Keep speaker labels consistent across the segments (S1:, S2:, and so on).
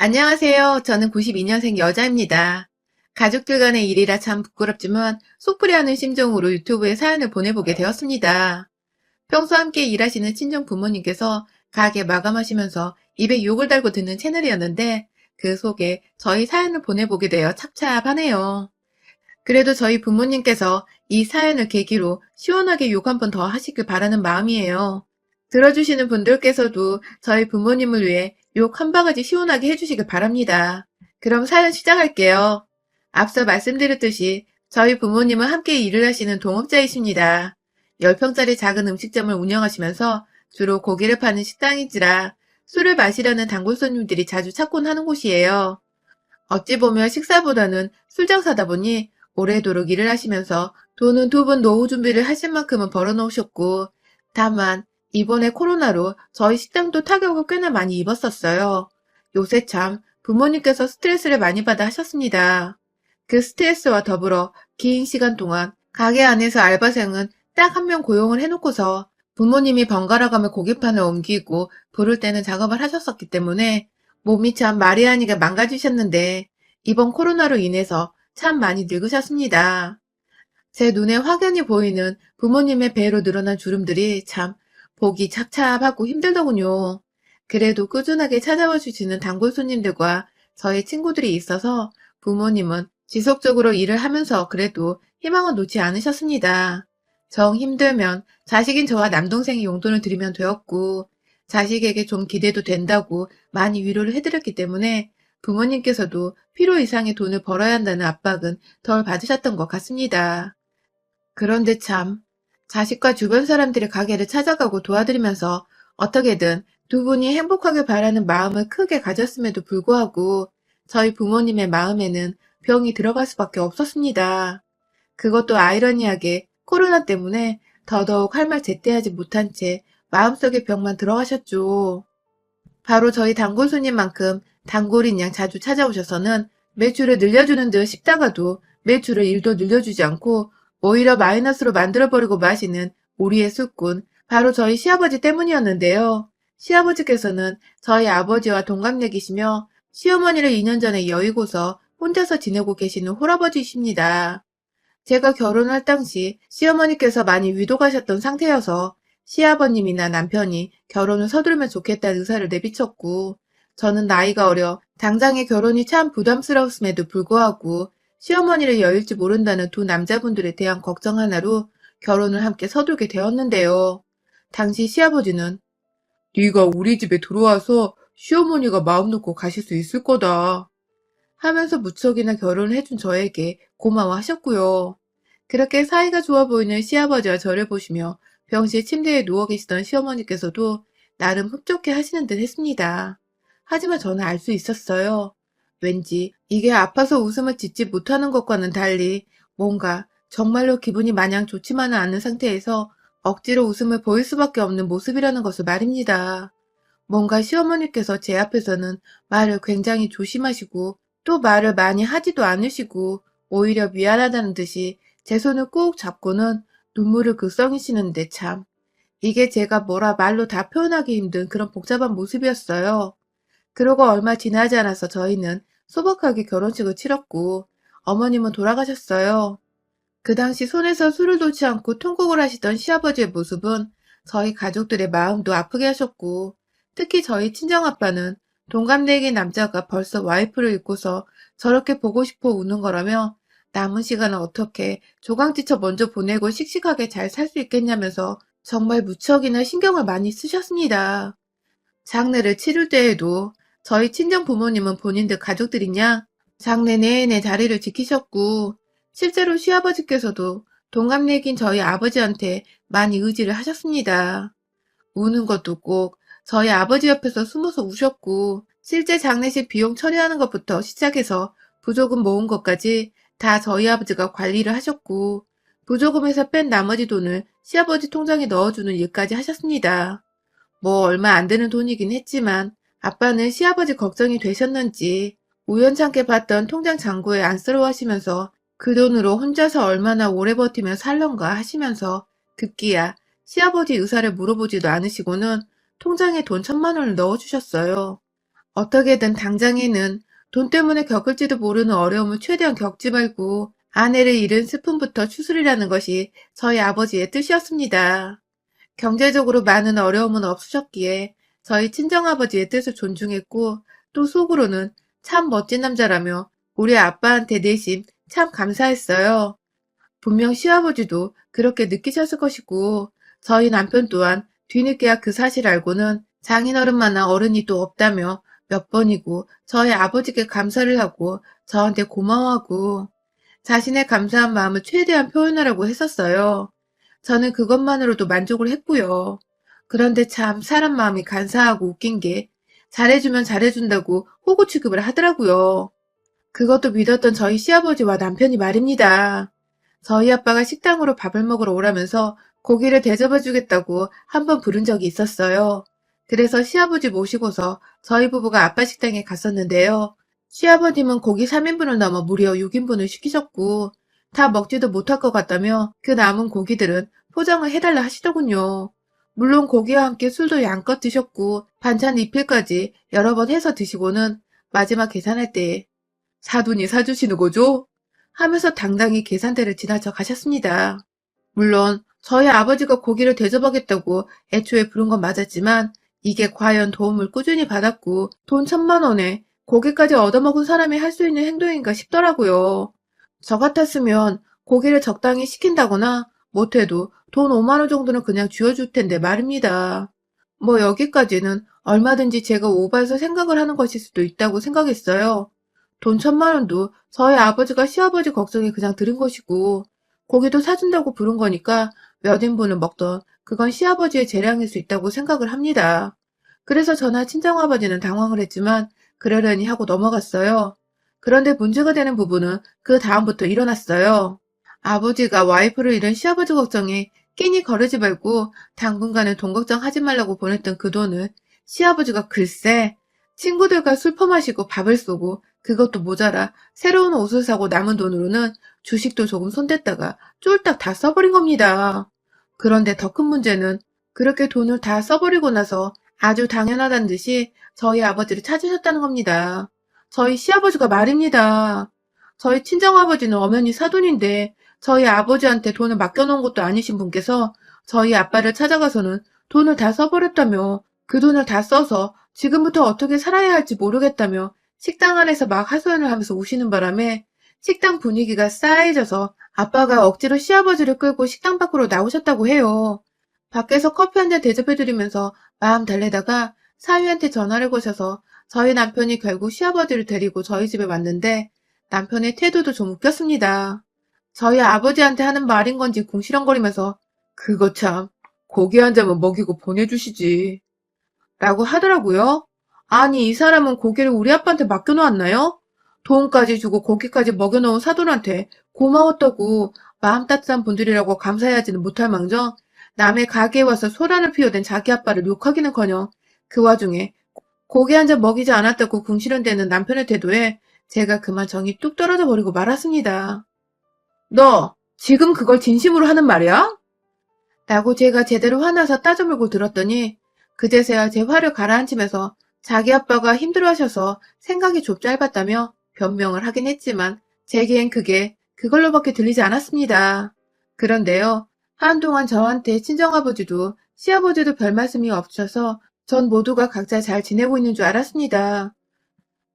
S1: 안녕하세요. 저는 92년생 여자입니다. 가족들 간의 일이라 참 부끄럽지만 속풀이하는 심정으로 유튜브에 사연을 보내보게 되었습니다. 평소 함께 일하시는 친정 부모님께서 가게 마감하시면서 입에 욕을 달고 듣는 채널이었는데 그 속에 저희 사연을 보내보게 되어 찹찹하네요. 그래도 저희 부모님께서 이 사연을 계기로 시원하게 욕 한 번 더 하시길 바라는 마음이에요. 들어주시는 분들께서도 저희 부모님을 위해 욕 한 바가지 시원하게 해주시길 바랍니다. 그럼 사연 시작할게요. 앞서 말씀드렸듯이 저희 부모님은 함께 일을 하시는 동업자이십니다. 10평짜리 작은 음식점을 운영하시면서 주로 고기를 파는 식당인지라 술을 마시려는 단골 손님들이 자주 찾곤 하는 곳이에요. 어찌 보면 식사보다는 술장사다 보니 오래도록 일을 하시면서 돈은 두 분 노후 준비를 하실 만큼은 벌어놓으셨고, 다만 이번에 코로나로 저희 식당도 타격을 꽤나 많이 입었었어요. 요새 참 부모님께서 스트레스를 많이 받아 하셨습니다. 그 스트레스와 더불어 긴 시간 동안 가게 안에서 알바생은 딱 한 명 고용을 해놓고서 부모님이 번갈아가며 고깃판을 옮기고 부를 때는 작업을 하셨었기 때문에 몸이 참 말이 아니게 망가지셨는데 이번 코로나로 인해서 참 많이 늙으셨습니다. 제 눈에 확연히 보이는 부모님의 배로 늘어난 주름들이 참 보기 착잡하고 힘들더군요. 그래도 꾸준하게 찾아와 주시는 단골 손님들과 저희 친구들이 있어서 부모님은 지속적으로 일을 하면서 그래도 희망을 놓지 않으셨습니다. 정 힘들면 자식인 저와 남동생이 용돈을 드리면 되었고 자식에게 좀 기대도 된다고 많이 위로를 해드렸기 때문에 부모님께서도 필요 이상의 돈을 벌어야 한다는 압박은 덜 받으셨던 것 같습니다. 그런데 참, 자식과 주변 사람들의 가게를 찾아가고 도와드리면서 어떻게든 두 분이 행복하길 바라는 마음을 크게 가졌음에도 불구하고 저희 부모님의 마음에는 병이 들어갈 수밖에 없었습니다. 그것도 아이러니하게 코로나 때문에 더더욱 할 말 제때 하지 못한 채 마음속에 병만 들어가셨죠. 바로 저희 단골 손님만큼 단골인 양 자주 찾아오셔서는 매출을 늘려주는 듯 싶다가도 매출을 1도 늘려주지 않고 오히려 마이너스로 만들어버리고 마시는 우리의 술꾼, 바로 저희 시아버지 때문이었는데요. 시아버지께서는 저희 아버지와 동갑내기시며 시어머니를 2년 전에 여의고서 혼자서 지내고 계시는 홀아버지이십니다. 제가 결혼할 당시 시어머니께서 많이 위독하셨던 상태여서 시아버님이나 남편이 결혼을 서두르면 좋겠다는 의사를 내비쳤고, 저는 나이가 어려 당장의 결혼이 참 부담스러웠음에도 불구하고 시어머니를 여일지 모른다는 두 남자분들에 대한 걱정 하나로 결혼을 함께 서두르게 되었는데요. 당시 시아버지는 네가 우리 집에 들어와서 시어머니가 마음 놓고 가실 수 있을 거다 하면서 무척이나 결혼을 해준 저에게 고마워하셨고요. 그렇게 사이가 좋아 보이는 시아버지와 저를 보시며 병실 침대에 누워 계시던 시어머니께서도 나름 흡족해 하시는 듯 했습니다. 하지만 저는 알 수 있었어요. 왠지 이게 아파서 웃음을 짓지 못하는 것과는 달리 뭔가 정말로 기분이 마냥 좋지만은 않은 상태에서 억지로 웃음을 보일 수밖에 없는 모습이라는 것을 말입니다. 뭔가 시어머니께서 제 앞에서는 말을 굉장히 조심하시고 또 말을 많이 하지도 않으시고 오히려 미안하다는 듯이 제 손을 꾹 잡고는 눈물을 글썽이시는데 참, 이게 제가 뭐라 말로 다 표현하기 힘든 그런 복잡한 모습이었어요. 그러고 얼마 지나지 않아서 저희는 소박하게 결혼식을 치렀고 어머님은 돌아가셨어요. 그 당시 손에서 술을 놓지 않고 통곡을 하시던 시아버지의 모습은 저희 가족들의 마음도 아프게 하셨고, 특히 저희 친정아빠는 동갑내기 남자가 벌써 와이프를 잃고서 저렇게 보고 싶어 우는 거라며 남은 시간을 어떻게 조강지쳐 먼저 보내고 씩씩하게 잘 살 수 있겠냐면서 정말 무척이나 신경을 많이 쓰셨습니다. 장례를 치를 때에도 저희 친정 부모님은 본인들 가족들이냐 장례 내내 자리를 지키셨고, 실제로 시아버지께서도 동갑내기인 저희 아버지한테 많이 의지를 하셨습니다. 우는 것도 꼭 저희 아버지 옆에서 숨어서 우셨고, 실제 장례식 비용 처리하는 것부터 시작해서 부조금 모은 것까지 다 저희 아버지가 관리를 하셨고, 부조금에서 뺀 나머지 돈을 시아버지 통장에 넣어주는 일까지 하셨습니다. 뭐 얼마 안 되는 돈이긴 했지만 아빠는 시아버지 걱정이 되셨는지 우연찮게 봤던 통장 잔고에 안쓰러워하시면서 그 돈으로 혼자서 얼마나 오래 버티며 살런가 하시면서 급기야 시아버지 의사를 물어보지도 않으시고는 통장에 돈 1,000만 원을 넣어주셨어요. 어떻게든 당장에는 돈 때문에 겪을지도 모르는 어려움을 최대한 겪지 말고 아내를 잃은 슬픔부터 추스리라는 것이 저희 아버지의 뜻이었습니다. 경제적으로 많은 어려움은 없으셨기에 저희 친정아버지의 뜻을 존중했고 또 속으로는 참 멋진 남자라며 우리 아빠한테 내심 참 감사했어요. 분명 시아버지도 그렇게 느끼셨을 것이고 저희 남편 또한 뒤늦게야 그 사실 알고는 장인어른만한 어른이 또 없다며 몇 번이고 저희 아버지께 감사를 하고 저한테 고마워하고 자신의 감사한 마음을 최대한 표현하려고 했었어요. 저는 그것만으로도 만족을 했고요. 그런데 참 사람 마음이 간사하고 웃긴 게 잘해주면 잘해준다고 호구 취급을 하더라고요. 그것도 믿었던 저희 시아버지와 남편이 말입니다. 저희 아빠가 식당으로 밥을 먹으러 오라면서 고기를 대접해주겠다고 한 번 부른 적이 있었어요. 그래서 시아버지 모시고서 저희 부부가 아빠 식당에 갔었는데요. 시아버님은 고기 3인분을 넘어 무려 6인분을 시키셨고 다 먹지도 못할 것 같다며 그 남은 고기들은 포장을 해달라 하시더군요. 물론 고기와 함께 술도 양껏 드셨고 반찬 리필까지 여러 번 해서 드시고는 마지막 계산할 때 사돈이 사주시는 거죠? 하면서 당당히 계산대를 지나쳐 가셨습니다. 물론 저희 아버지가 고기를 대접하겠다고 애초에 부른 건 맞았지만 이게 과연 도움을 꾸준히 받았고 돈 1,000만 원에 고기까지 얻어먹은 사람이 할 수 있는 행동인가 싶더라고요. 저 같았으면 고기를 적당히 시킨다거나 못해도 돈 5만 원 정도는 그냥 쥐어줄 텐데 말입니다. 뭐 여기까지는 얼마든지 제가 오바해서 생각을 하는 것일 수도 있다고 생각했어요. 돈 1,000만 원도 저희 아버지가 시아버지 걱정에 그냥 들은 것이고 고기도 사준다고 부른 거니까 몇 인분을 먹던 그건 시아버지의 재량일 수 있다고 생각을 합니다. 그래서 저나 친정아버지는 당황을 했지만 그러려니 하고 넘어갔어요. 그런데 문제가 되는 부분은 그 다음부터 일어났어요. 아버지가 와이프를 잃은 시아버지 걱정에 끼니 거르지 말고 당분간은 돈 걱정하지 말라고 보냈던 그 돈을 시아버지가 글쎄 친구들과 술 퍼마시고 밥을 쏘고 그것도 모자라 새로운 옷을 사고 남은 돈으로는 주식도 조금 손댔다가 쫄딱 다 써버린 겁니다. 그런데 더 큰 문제는 그렇게 돈을 다 써버리고 나서 아주 당연하다는 듯이 저희 아버지를 찾으셨다는 겁니다. 저희 시아버지가 말입니다. 저희 친정아버지는 엄연히 사돈인데 저희 아버지한테 돈을 맡겨놓은 것도 아니신 분께서 저희 아빠를 찾아가서는 돈을 다 써버렸다며 그 돈을 다 써서 지금부터 어떻게 살아야 할지 모르겠다며 식당 안에서 막 하소연을 하면서 우시는 바람에 식당 분위기가 싸해져서 아빠가 억지로 시아버지를 끌고 식당 밖으로 나오셨다고 해요. 밖에서 커피 한 잔 대접해드리면서 마음 달래다가 사위한테 전화를 거셔서 저희 남편이 결국 시아버지를 데리고 저희 집에 왔는데 남편의 태도도 좀 웃겼습니다. 저희 아버지한테 하는 말인 건지 궁시렁거리면서 그거 참 고기 한 잔만 먹이고 보내주시지 라고 하더라고요. 아니 이 사람은 고기를 우리 아빠한테 맡겨놓았나요? 돈까지 주고 고기까지 먹여놓은 사돈한테 고마웠다고 마음 따뜻한 분들이라고 감사해하지는 못할 망정 남의 가게에 와서 소란을 피워댄 자기 아빠를 욕하기는커녕 그 와중에 고기 한 잔 먹이지 않았다고 궁시렁대는 남편의 태도에 제가 그만 정이 뚝 떨어져 버리고 말았습니다. 너 지금 그걸 진심으로 하는 말이야? 라고 제가 제대로 화나서 따져물고 들었더니 그제서야 제 화를 가라앉히면서 자기 아빠가 힘들어하셔서 생각이 좀 짧았다며 변명을 하긴 했지만 제겐 그게 그걸로밖에 들리지 않았습니다. 그런데요. 한동안 저한테 친정아버지도 시아버지도 별 말씀이 없으셔서 전 모두가 각자 잘 지내고 있는 줄 알았습니다.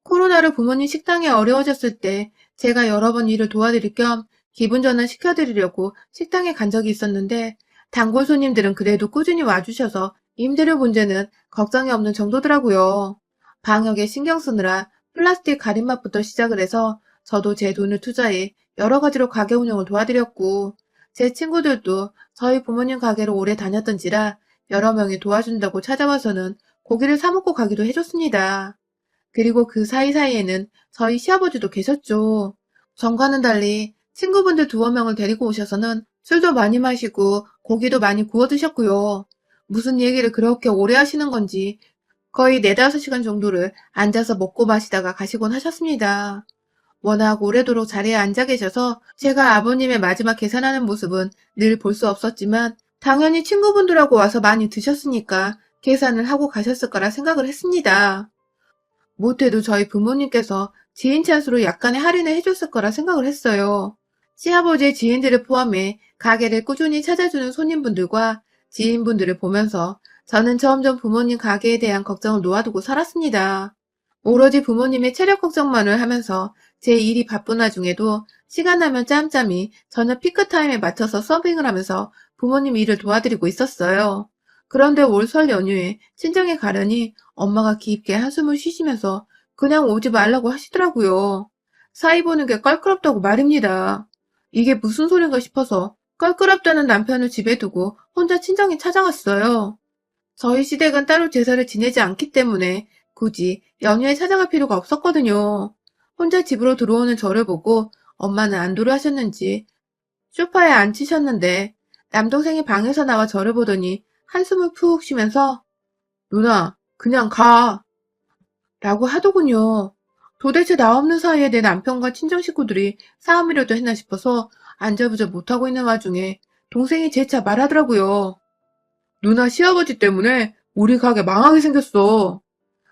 S1: 코로나로 부모님 식당이 어려워졌을 때 제가 여러 번 일을 도와드릴 겸 기분 전환 시켜드리려고 식당에 간 적이 있었는데 단골 손님들은 그래도 꾸준히 와주셔서 임대료 문제는 걱정이 없는 정도더라고요. 방역에 신경 쓰느라 플라스틱 가림막부터 시작을 해서 저도 제 돈을 투자해 여러 가지로 가게 운영을 도와드렸고 제 친구들도 저희 부모님 가게로 오래 다녔던지라 여러 명이 도와준다고 찾아와서는 고기를 사 먹고 가기도 해줬습니다. 그리고 그 사이사이에는 저희 시아버지도 계셨죠. 전과는 달리 친구분들 두어 명을 데리고 오셔서는 술도 많이 마시고 고기도 많이 구워 드셨고요. 무슨 얘기를 그렇게 오래 하시는 건지 거의 4~5시간 정도를 앉아서 먹고 마시다가 가시곤 하셨습니다. 워낙 오래도록 자리에 앉아 계셔서 제가 아버님의 마지막 계산하는 모습은 늘 볼 수 없었지만 당연히 친구분들하고 와서 많이 드셨으니까 계산을 하고 가셨을 거라 생각을 했습니다. 못해도 저희 부모님께서 지인 찬스로 약간의 할인을 해줬을 거라 생각을 했어요. 시아버지의 지인들을 포함해 가게를 꾸준히 찾아주는 손님분들과 지인분들을 보면서 저는 점점 부모님 가게에 대한 걱정을 놓아두고 살았습니다. 오로지 부모님의 체력 걱정만을 하면서 제 일이 바쁜 와중에도 시간 나면 짬짬이 저녁 피크타임에 맞춰서 서빙을 하면서 부모님 일을 도와드리고 있었어요. 그런데 올 설 연휴에 친정에 가려니 엄마가 깊게 한숨을 쉬시면서 그냥 오지 말라고 하시더라고요. 사이 보는 게 껄끄럽다고 말입니다. 이게 무슨 소린가 싶어서 껄끄럽다는 남편을 집에 두고 혼자 친정에 찾아갔어요. 저희 시댁은 따로 제사를 지내지 않기 때문에 굳이 연휴에 찾아갈 필요가 없었거든요. 혼자 집으로 들어오는 저를 보고 엄마는 안도를 하셨는지 소파에 앉히셨는데 남동생이 방에서 나와 저를 보더니 한숨을 푹 쉬면서 누나, 그냥 가. 라고 하더군요. 도대체 나 없는 사이에 내 남편과 친정 식구들이 싸움이라도 했나 싶어서 안절부절 못하고 있는 와중에 동생이 재차 말하더라고요. 누나 시아버지 때문에 우리 가게 망하게 생겼어.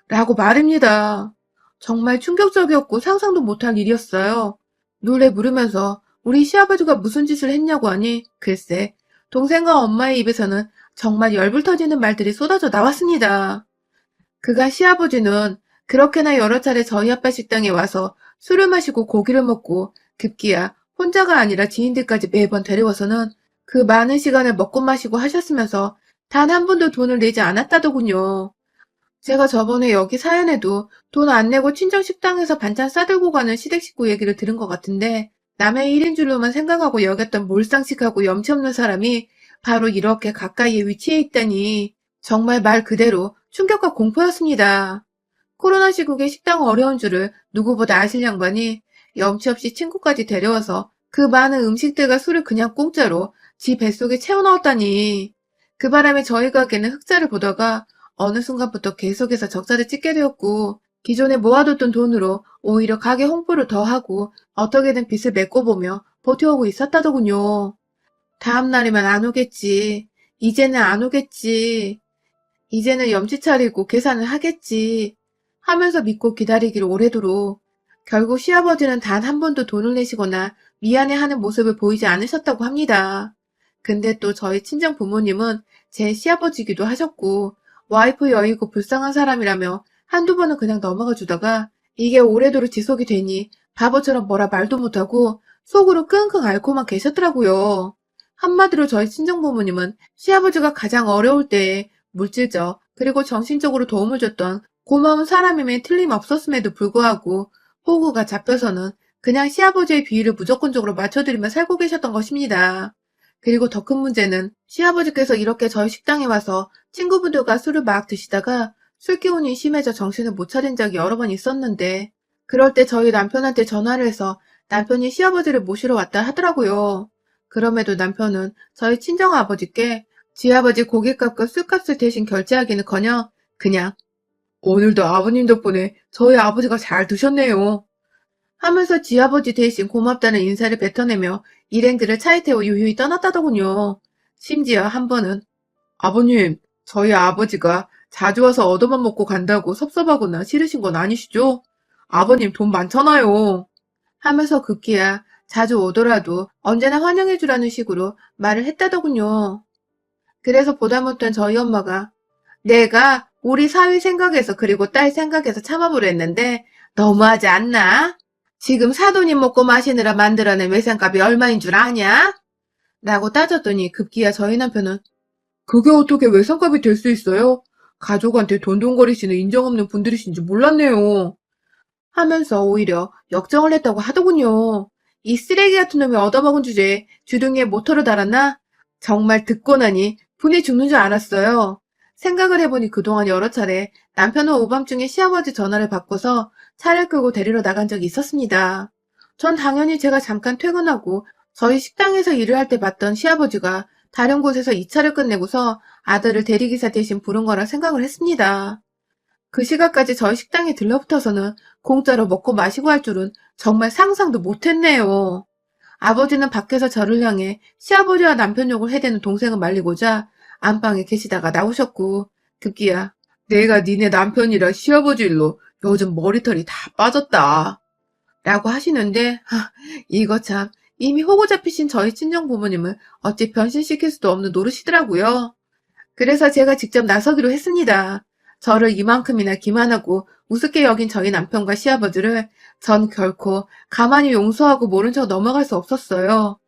S1: 라고 말입니다. 정말 충격적이었고 상상도 못할 일이었어요. 놀래 물으면서 우리 시아버지가 무슨 짓을 했냐고 하니 글쎄 동생과 엄마의 입에서는 정말 열불 터지는 말들이 쏟아져 나왔습니다. 그간 시아버지는 그렇게나 여러 차례 저희 아빠 식당에 와서 술을 마시고 고기를 먹고 급기야 혼자가 아니라 지인들까지 매번 데려와서는 그 많은 시간을 먹고 마시고 하셨으면서 단 한 번도 돈을 내지 않았다더군요. 제가 저번에 여기 사연에도 돈 안 내고 친정 식당에서 반찬 싸들고 가는 시댁 식구 얘기를 들은 것 같은데 남의 일인 줄로만 생각하고 여겼던 몰상식하고 염치 없는 사람이 바로 이렇게 가까이에 위치해 있다니 정말 말 그대로 충격과 공포였습니다. 코로나 시국에 식당 어려운 줄을 누구보다 아실 양반이 염치 없이 친구까지 데려와서 그 많은 음식들과 술을 그냥 공짜로 지 뱃속에 채워넣었다니. 그 바람에 저희 가게는 흑자를 보다가 어느 순간부터 계속해서 적자를 찍게 되었고 기존에 모아뒀던 돈으로 오히려 가게 홍보를 더 하고 어떻게든 빚을 메꿔보며 버텨오고 있었다더군요. 다음 날이면 안 오겠지. 이제는 안 오겠지. 이제는 염치 차리고 계산을 하겠지. 하면서 믿고 기다리기를 오래도록 결국 시아버지는 단 한 번도 돈을 내시거나 미안해하는 모습을 보이지 않으셨다고 합니다. 근데 또 저희 친정 부모님은 제 시아버지기도 하셨고 와이프 여이고 불쌍한 사람이라며 한두 번은 그냥 넘어가 주다가 이게 오래도록 지속이 되니 바보처럼 뭐라 말도 못하고 속으로 끙끙 앓고만 계셨더라고요. 한마디로 저희 친정 부모님은 시아버지가 가장 어려울 때에 물질적 그리고 정신적으로 도움을 줬던 고마운 사람임에 틀림없었음에도 불구하고 호구가 잡혀서는 그냥 시아버지의 비위를 무조건적으로 맞춰드리며 살고 계셨던 것입니다. 그리고 더 큰 문제는 시아버지께서 이렇게 저희 식당에 와서 친구분들과 술을 막 드시다가 술기운이 심해져 정신을 못 차린 적이 여러 번 있었는데 그럴 때 저희 남편한테 전화를 해서 남편이 시아버지를 모시러 왔다 하더라고요. 그럼에도 남편은 저희 친정아버지께 지아버지 고깃값과 술값을 대신 결제하기는커녕 그냥 오늘도 아버님 덕분에 저희 아버지가 잘 드셨네요. 하면서 지아버지 대신 고맙다는 인사를 뱉어내며 일행들을 차에 태워 유유히 떠났다더군요. 심지어 한 번은 아버님, 저희 아버지가 자주 와서 얻어만 먹고 간다고 섭섭하거나 싫으신 건 아니시죠? 아버님 돈 많잖아요. 하면서 급기야 자주 오더라도 언제나 환영해주라는 식으로 말을 했다더군요. 그래서 보다 못한 저희 엄마가 내가 우리 사위 생각해서 그리고 딸 생각해서 참아보려 했는데 너무하지 않나? 지금 사돈님 먹고 마시느라 만들어낸 외상값이 얼마인 줄 아냐? 라고 따졌더니 급기야 저희 남편은 그게 어떻게 외상값이 될 수 있어요? 가족한테 돈돈거리시는 인정 없는 분들이신지 몰랐네요. 하면서 오히려 역정을 했다고 하더군요. 이 쓰레기 같은 놈이 얻어먹은 주제에 주둥이에 모터를 달았나? 정말 듣고 나니 분이 죽는 줄 알았어요. 생각을 해보니 그동안 여러 차례 남편은 오밤중에 시아버지 전화를 받고서 차를 끌고 데리러 나간 적이 있었습니다. 전 당연히 제가 잠깐 퇴근하고 저희 식당에서 일을 할 때 봤던 시아버지가 다른 곳에서 이 차를 끝내고서 아들을 대리기사 대신 부른 거라 생각을 했습니다. 그 시각까지 저희 식당에 들러붙어서는 공짜로 먹고 마시고 할 줄은 정말 상상도 못했네요. 아버지는 밖에서 저를 향해 시아버지와 남편 욕을 해대는 동생을 말리고자 안방에 계시다가 나오셨고 급기야 내가 니네 남편이라 시아버지 일로 요즘 머리털이 다 빠졌다. 라고 하시는데, 이거 참, 이미 호구 잡히신 저희 친정 부모님을 어찌 변신시킬 수도 없는 노릇이더라고요. 그래서 제가 직접 나서기로 했습니다. 저를 이만큼이나 기만하고 우습게 여긴 저희 남편과 시아버지를 전 결코 가만히 용서하고 모른 척 넘어갈 수 없었어요.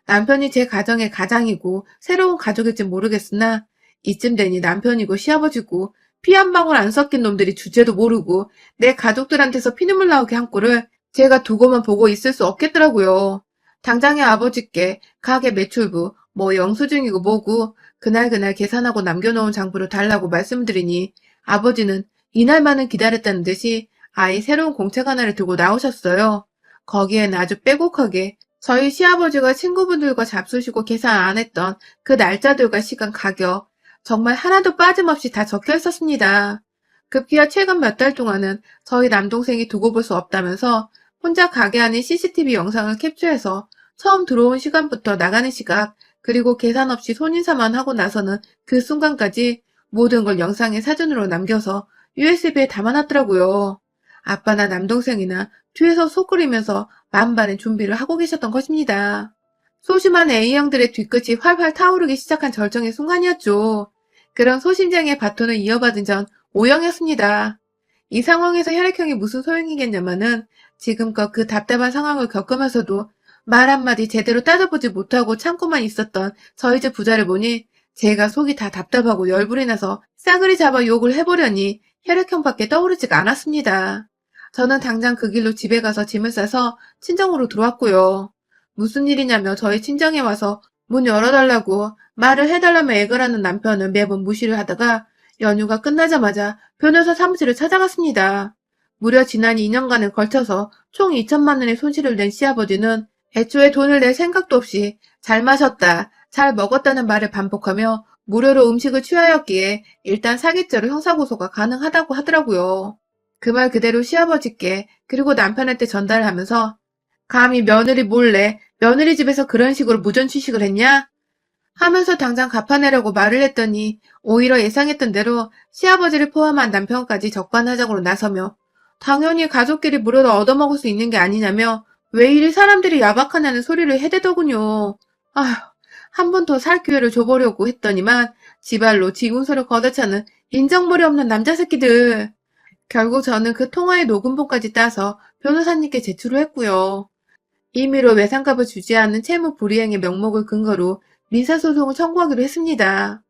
S1: 남편이 제 가정의 가장이고 새로운 가족일지 모르겠으나 이쯤 되니 남편이고 시아버지고 피 한 방울 안 섞인 놈들이 주제도 모르고 내 가족들한테서 피눈물 나오게 한 꼴을 제가 두고만 보고 있을 수 없겠더라고요. 당장에 아버지께 가게 매출부 뭐 영수증이고 뭐고 그날그날 계산하고 남겨놓은 장부를 달라고 말씀드리니 아버지는 이날만은 기다렸다는 듯이 아예 새로운 공책 하나를 들고 나오셨어요. 거기엔 아주 빼곡하게 저희 시아버지가 친구분들과 잡수시고 계산 안 했던 그 날짜들과 시간 가격 정말 하나도 빠짐없이 다 적혀 있었습니다. 급기야 최근 몇 달 동안은 저희 남동생이 두고 볼 수 없다면서 혼자 가게 안에 CCTV 영상을 캡처해서 처음 들어온 시간부터 나가는 시각 그리고 계산 없이 손인사만 하고 나서는 그 순간까지 모든 걸 영상에 사진으로 남겨서 USB에 담아놨더라고요. 아빠나 남동생이나 뒤에서 속 끓이면서 만반의 준비를 하고 계셨던 것입니다. 소심한 A형들의 뒤끝이 활활 타오르기 시작한 절정의 순간이었죠. 그런 소심장의 바톤을 이어받은 전 O형이었습니다. 이 상황에서 혈액형이 무슨 소용이겠냐마는 지금껏 그 답답한 상황을 겪으면서도 말 한마디 제대로 따져보지 못하고 참고만 있었던 저희 집 부자를 보니 제가 속이 다 답답하고 열불이 나서 싸그리 잡아 욕을 해보려니 혈액형밖에 떠오르지가 않았습니다. 저는 당장 그 길로 집에 가서 짐을 싸서 친정으로 들어왔고요. 무슨 일이냐며 저희 친정에 와서 문 열어달라고 말을 해달라며 애걸 하는 남편은 매번 무시를 하다가 연휴가 끝나자마자 변호사 사무실을 찾아갔습니다. 무려 지난 2년간에 걸쳐서 총 2천만 원의 손실을 낸 시아버지는 애초에 돈을 낼 생각도 없이 잘 마셨다, 잘 먹었다는 말을 반복하며 무료로 음식을 취하였기에 일단 사기죄로 형사고소가 가능하다고 하더라고요. 그 말 그대로 시아버지께 그리고 남편한테 전달을 하면서 감히 며느리 몰래 며느리 집에서 그런 식으로 무전 취식을 했냐? 하면서 당장 갚아내려고 말을 했더니 오히려 예상했던 대로 시아버지를 포함한 남편까지 적반하장으로 나서며 당연히 가족끼리 무료로 얻어먹을 수 있는 게 아니냐며 왜 이리 사람들이 야박하냐는 소리를 해대더군요. 아휴, 한 번 더 살 기회를 줘보려고 했더니만 지발로 지 운서를 걷어차는 인정머리 없는 남자 새끼들. 결국 저는 그 통화의 녹음본까지 따서 변호사님께 제출을 했고요. 임의로 외상값을 주지 않은 채무 불이행의 명목을 근거로 민사소송을 청구하기로 했습니다.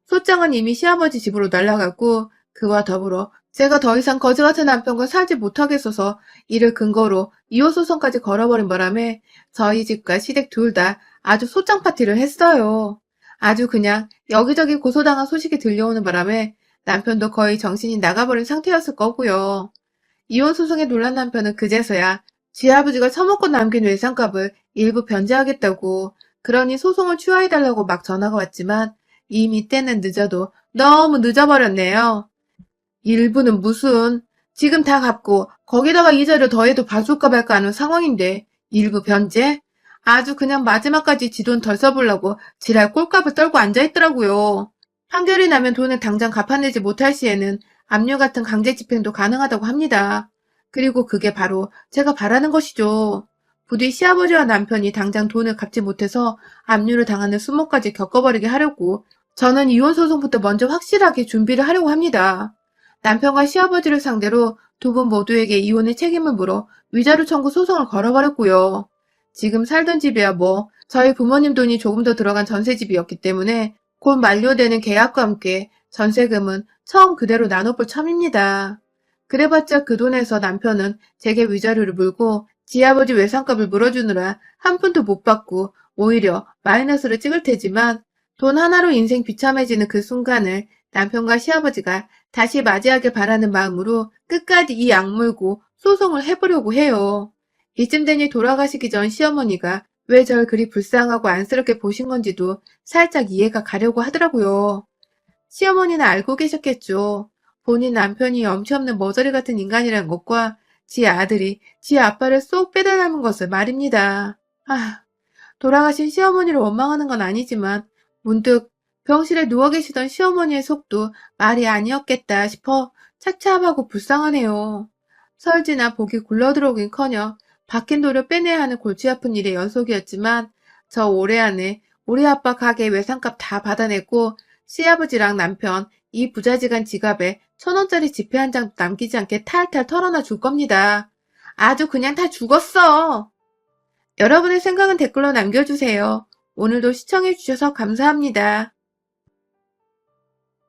S1: 소장은 이미 시아버지 집으로 날아갔고 그와 더불어 제가 더 이상 거지 같은 남편과 살지 못하겠어서 이를 근거로 이혼소송까지 걸어버린 바람에 저희 집과 시댁 둘 다 아주 소장 파티를 했어요. 아주 그냥 여기저기 고소당한 소식이 들려오는 바람에 남편도 거의 정신이 나가버린 상태였을 거고요. 이혼소송에 놀란 남편은 그제서야 지 아버지가 처먹고 남긴 외상값을 일부 변제하겠다고 그러니 소송을 취하해달라고 막 전화가 왔지만 이미 때는 늦어도 너무 늦어버렸네요. 일부는 무슨 지금 다 갚고 거기다가 이자를 더해도 봐줄까 말까 하는 상황인데 일부 변제? 아주 그냥 마지막까지 지 돈 덜 써보려고 지랄 꼴값을 떨고 앉아있더라고요. 판결이 나면 돈을 당장 갚아내지 못할 시에는 압류 같은 강제 집행도 가능하다고 합니다. 그리고 그게 바로 제가 바라는 것이죠. 부디 시아버지와 남편이 당장 돈을 갚지 못해서 압류를 당하는 수모까지 겪어버리게 하려고 저는 이혼소송부터 먼저 확실하게 준비를 하려고 합니다. 남편과 시아버지를 상대로 두 분 모두에게 이혼의 책임을 물어 위자료 청구 소송을 걸어버렸고요. 지금 살던 집이야 뭐 저희 부모님 돈이 조금 더 들어간 전세집이었기 때문에 곧 만료되는 계약과 함께 전세금은 처음 그대로 나눠볼 참입니다. 그래봤자 그 돈에서 남편은 제게 위자료를 물고 지아버지 외상값을 물어주느라 한 푼도 못 받고 오히려 마이너스를 찍을 테지만 돈 하나로 인생 비참해지는 그 순간을 남편과 시아버지가 다시 맞이하길 바라는 마음으로 끝까지 이 악물고 소송을 해보려고 해요. 이쯤 되니 돌아가시기 전 시어머니가 왜 절 그리 불쌍하고 안쓰럽게 보신 건지도 살짝 이해가 가려고 하더라고요. 시어머니는 알고 계셨겠죠. 본인 남편이 염치 없는 머저리 같은 인간이란 것과 지 아들이 지 아빠를 쏙 빼닮은 것을 말입니다. 돌아가신 시어머니를 원망하는 건 아니지만 문득 병실에 누워 계시던 시어머니의 속도 말이 아니었겠다 싶어 차차하고 불쌍하네요. 설지나 복이 굴러들어오긴커녕 박힌 돌을 빼내야 하는 골치 아픈 일의 연속이었지만 저 올해 안에 우리 아빠 가게 외상값 다 받아내고 시아버지랑 남편 이 부자지간 지갑에 1,000원짜리 지폐 한 장 남기지 않게 탈탈 털어놔 줄 겁니다. 아주 그냥 다 죽었어. 여러분의 생각은 댓글로 남겨주세요. 오늘도 시청해주셔서 감사합니다.